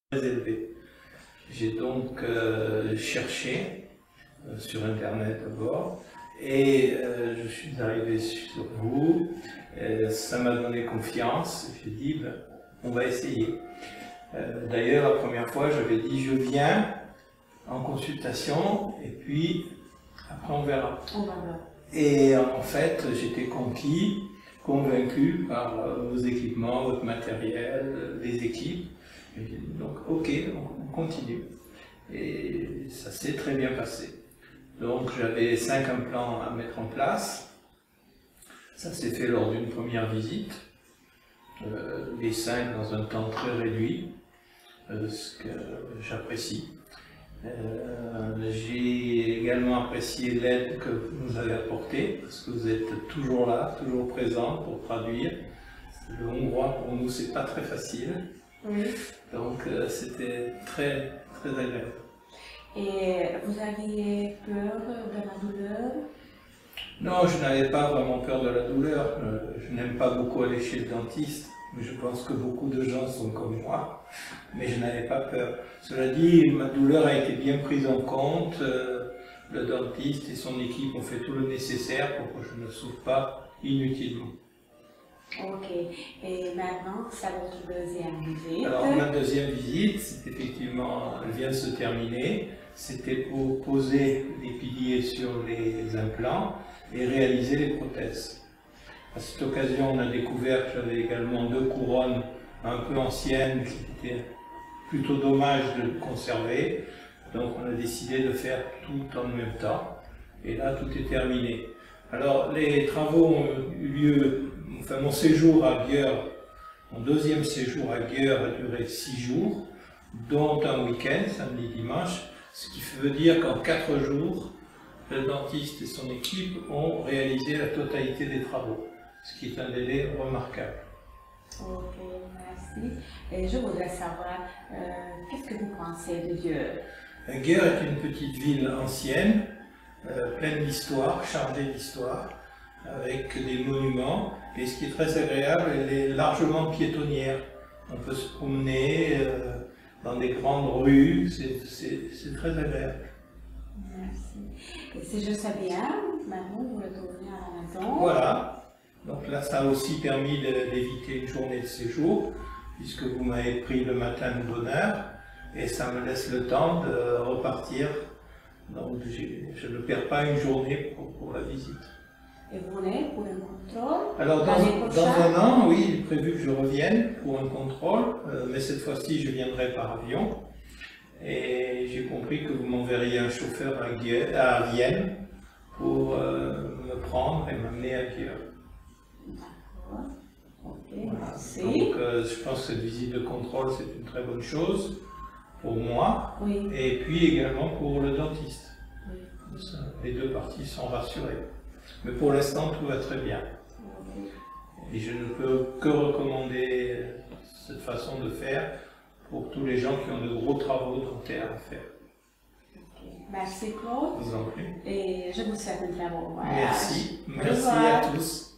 très élevé. J'ai donc cherché sur Internet d'abord et je suis arrivé sur vous. Ça m'a donné confiance. J'ai dit, ben, on va essayer. D'ailleurs, la première fois, j'avais dit, je viens en consultation et puis après on verra. Et en fait, j'étais convaincu par vos équipements, votre matériel, les équipes. Et j'ai dit, donc, ok, on continue. Et ça s'est très bien passé. Donc, j'avais 5 implants à mettre en place. Ça s'est fait lors d'une première visite. Les 5 dans un temps très réduit, ce que j'apprécie. J'ai également apprécié l'aide que vous nous avez apportée, parce que vous êtes toujours là, toujours présent pour traduire. Le hongrois pour nous c'est pas très facile, oui. Donc c'était très agréable. Et vous aviez peur de la douleur? Non, je n'avais pas vraiment peur de la douleur. Je n'aime pas beaucoup aller chez le dentiste. Je pense que beaucoup de gens sont comme moi, mais je n'avais pas peur. Cela dit, ma douleur a été bien prise en compte. Le dentiste et son équipe ont fait tout le nécessaire pour que je ne souffre pas inutilement. Ok. Et maintenant, c'est votre deuxième visite. Alors, ma deuxième visite, effectivement, elle vient de se terminer. C'était pour poser les piliers sur les implants et réaliser les prothèses. À cette occasion, on a découvert que j'avais également 2 couronnes un peu anciennes qui étaient plutôt dommage de conserver. Donc on a décidé de faire tout en même temps. Et là, tout est terminé. Alors les travaux ont eu lieu, enfin mon séjour à Győr, mon deuxième séjour à Győr a duré 6 jours, dont un week-end, samedi, dimanche, ce qui veut dire qu'en 4 jours, le dentiste et son équipe ont réalisé la totalité des travaux, ce qui est un délai remarquable. Ok, merci. Et je voudrais savoir, qu'est-ce que vous pensez de Győr? Győr est une petite ville ancienne, pleine d'histoire, chargée d'histoire, avec des monuments. Et ce qui est très agréable, elle est largement piétonnière. On peut se promener dans des grandes rues, c'est très agréable. Merci. Et si je sais bien, maintenant vous retournez à la maison. Voilà. Donc là, ça a aussi permis d'éviter une journée de séjour, puisque vous m'avez pris le matin de bonne heure, et ça me laisse le temps de repartir. Donc je ne perds pas une journée pour la visite. Et vous venez pour un contrôle? Alors dans un an, oui, il est prévu que je revienne pour un contrôle, mais cette fois-ci je viendrai par avion. Et j'ai compris que vous m'enverriez un chauffeur à Vienne pour me prendre et m'amener à Győr. D'accord. Ok, voilà. merci. Donc je pense que cette visite de contrôle c'est une très bonne chose pour moi, oui. Et puis également pour le dentiste. Oui. Les deux parties sont rassurées. Mais pour l'instant tout va très bien. Oui. Et je ne peux que recommander cette façon de faire pour tous les gens qui ont de gros travaux dentaires à faire. Okay. Merci Claude. Je vous en prie. Et je vous souhaite un très bon voyage. Merci. Merci à tous.